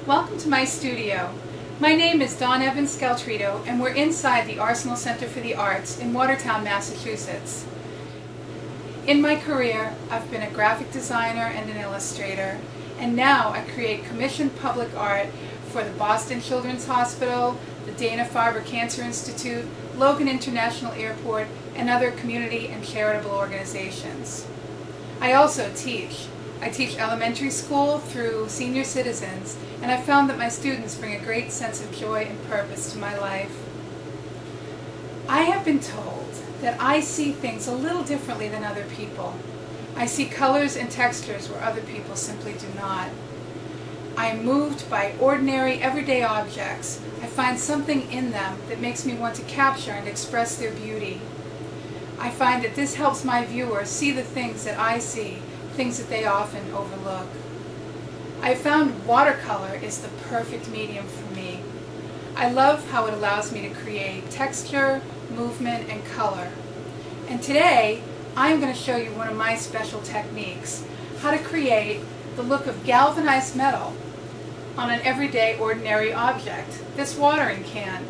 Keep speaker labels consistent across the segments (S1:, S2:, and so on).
S1: Welcome to my studio. My name is Evans Scaltreto, and we're inside the Arsenal Center for the Arts in Watertown, Massachusetts. In my career, I've been a graphic designer and an illustrator, and now I create commissioned public art for the Boston Children's Hospital, the Dana-Farber Cancer Institute, Logan International Airport, and other community and charitable organizations. I also teach. I teach elementary school through senior citizens, and I found that my students bring a great sense of joy and purpose to my life. I have been told that I see things a little differently than other people. I see colors and textures where other people simply do not. I am moved by ordinary, everyday objects. I find something in them that makes me want to capture and express their beauty. I find that this helps my viewers see the things that I see, things that they often overlook. I found watercolor is the perfect medium for me. I love how it allows me to create texture, movement, and color. And today, I'm going to show you one of my special techniques, how to create the look of galvanized metal on an everyday, ordinary object, this watering can.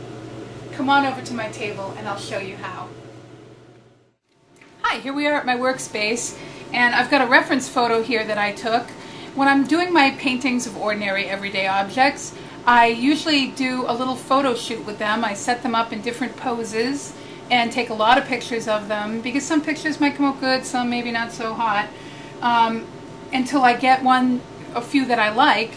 S1: Come on over to my table and I'll show you how. Hi, here we are at my workspace, and I've got a reference photo here that I took. When I'm doing my paintings of ordinary everyday objects, I usually do a little photo shoot with them. I set them up in different poses and take a lot of pictures of them, because some pictures might come out good, some maybe not so hot, until I get a few that I like,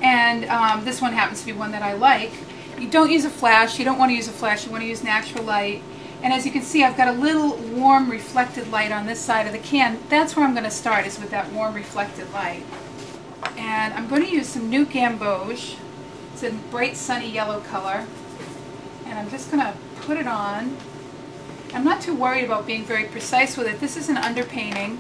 S1: and this one happens to be one that I like. You don't use a flash, you don't want to use a flash, you want to use natural light. And as you can see, I've got a little warm reflected light on this side of the can. That's where I'm going to start, is with that warm reflected light. And I'm going to use some new gamboge. It's a bright sunny yellow color. And I'm just going to put it on. I'm not too worried about being very precise with it. This is an underpainting,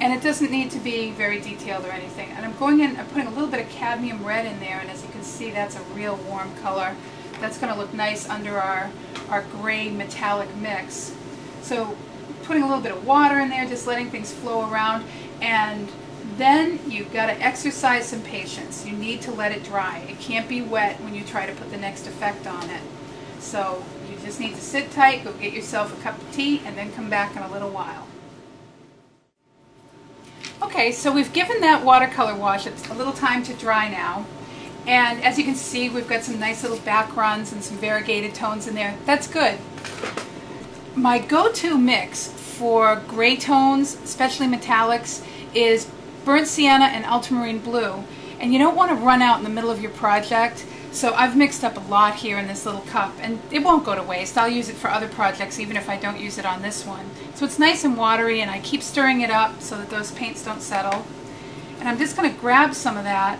S1: and it doesn't need to be very detailed or anything. And I'm going in, I'm putting a little bit of cadmium red in there, and as you can see, that's a real warm color. That's going to look nice under our gray metallic mix. So putting a little bit of water in there, just letting things flow around, and then you've got to exercise some patience. You need to let it dry. It can't be wet when you try to put the next effect on it. So you just need to sit tight, go get yourself a cup of tea, and then come back in a little while. Okay, so we've given that watercolor wash a little time to dry now. And as you can see, we've got some nice little backgrounds and some variegated tones in there. That's good. My go-to mix for gray tones, especially metallics, is burnt sienna and ultramarine blue. And you don't want to run out in the middle of your project, so I've mixed up a lot here in this little cup, and it won't go to waste. I'll use it for other projects even if I don't use it on this one. So it's nice and watery, and I keep stirring it up so that those paints don't settle. And I'm just going to grab some of that.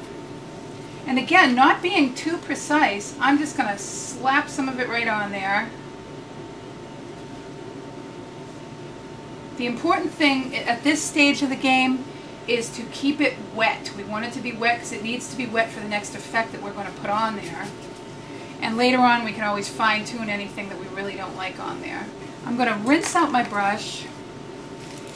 S1: And again, not being too precise, I'm just going to slap some of it right on there. The important thing at this stage of the game is to keep it wet. We want it to be wet because it needs to be wet for the next effect that we're going to put on there. And later on we can always fine-tune anything that we really don't like on there. I'm going to rinse out my brush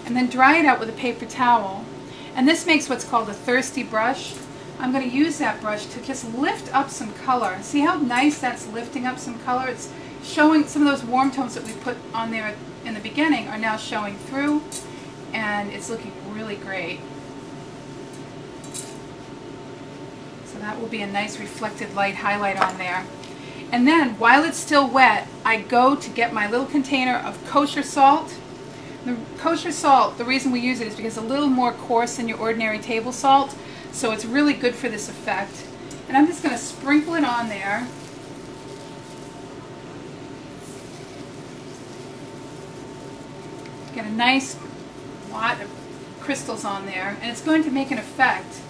S1: and then dry it out with a paper towel. And this makes what's called a thirsty brush. I'm going to use that brush to just lift up some color. See how nice that's lifting up some color? It's showing some of those warm tones that we put on there in the beginning are now showing through, and it's looking really great. So that will be a nice reflected light highlight on there. And then while it's still wet, I go to get my little container of kosher salt. The kosher salt, the reason we use it is because it's a little more coarse than your ordinary table salt. So it's really good for this effect. And I'm just going to sprinkle it on there. Get a nice lot of crystals on there. And it's going to make an effect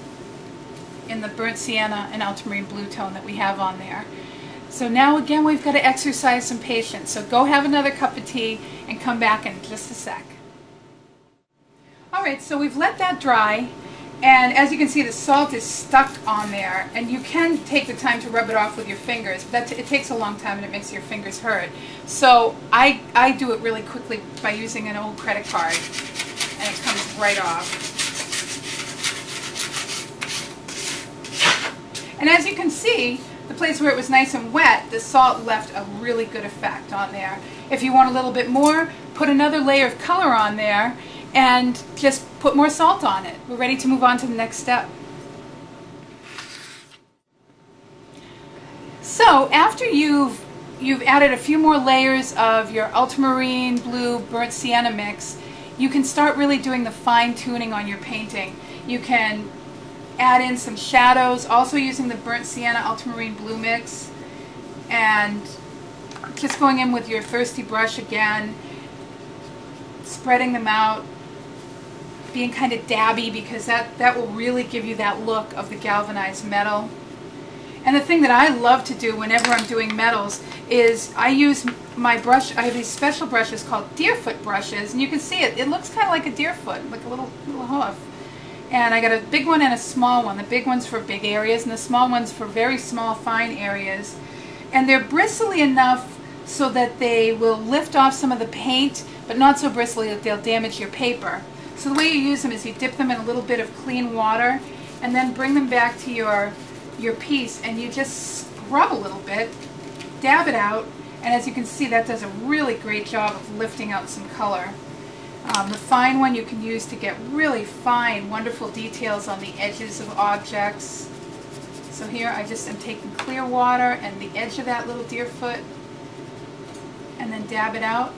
S1: in the burnt sienna and ultramarine blue tone that we have on there. So now again, we've got to exercise some patience. So go have another cup of tea and come back in just a sec. Alright, so we've let that dry. And as you can see, the salt is stuck on there, and you can take the time to rub it off with your fingers, but it takes a long time and it makes your fingers hurt. So I do it really quickly by using an old credit card, and it comes right off. And as you can see, the place where it was nice and wet, the salt left a really good effect on there. If you want a little bit more, put another layer of color on there and just put more salt on it. We're ready to move on to the next step. So after you've added a few more layers of your ultramarine blue burnt sienna mix, you can start really doing the fine tuning on your painting. You can add in some shadows, also using the burnt sienna ultramarine blue mix, and just going in with your thirsty brush again, spreading them out, being kind of dabby, because that will really give you that look of the galvanized metal. And the thing that I love to do whenever I'm doing metals is I use my brush. I have these special brushes called deerfoot brushes, and you can see it looks kind of like a deerfoot, like a little hoof. And I got a big one and a small one. The big one's for big areas and the small one's for very small fine areas. And they're bristly enough so that they will lift off some of the paint, but not so bristly that they'll damage your paper. So the way you use them is you dip them in a little bit of clean water and then bring them back to your piece, and you just scrub a little bit, dab it out, and as you can see, that does a really great job of lifting out some color. The fine one you can use to get really fine, wonderful details on the edges of objects. So here I just am taking clear water and the edge of that little deerfoot, and then dab it out,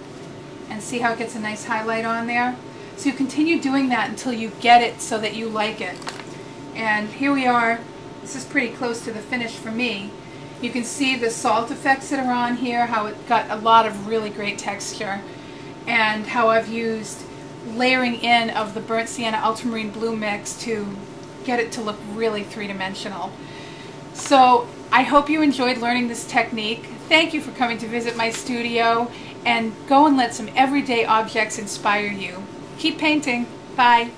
S1: and see how it gets a nice highlight on there. So you continue doing that until you get it so that you like it. And here we are. This is pretty close to the finish for me. You can see the salt effects that are on here, how it got a lot of really great texture, and how I've used layering in of the burnt sienna ultramarine blue mix to get it to look really three-dimensional. So I hope you enjoyed learning this technique. Thank you for coming to visit my studio, and go and let some everyday objects inspire you. Keep painting. Bye.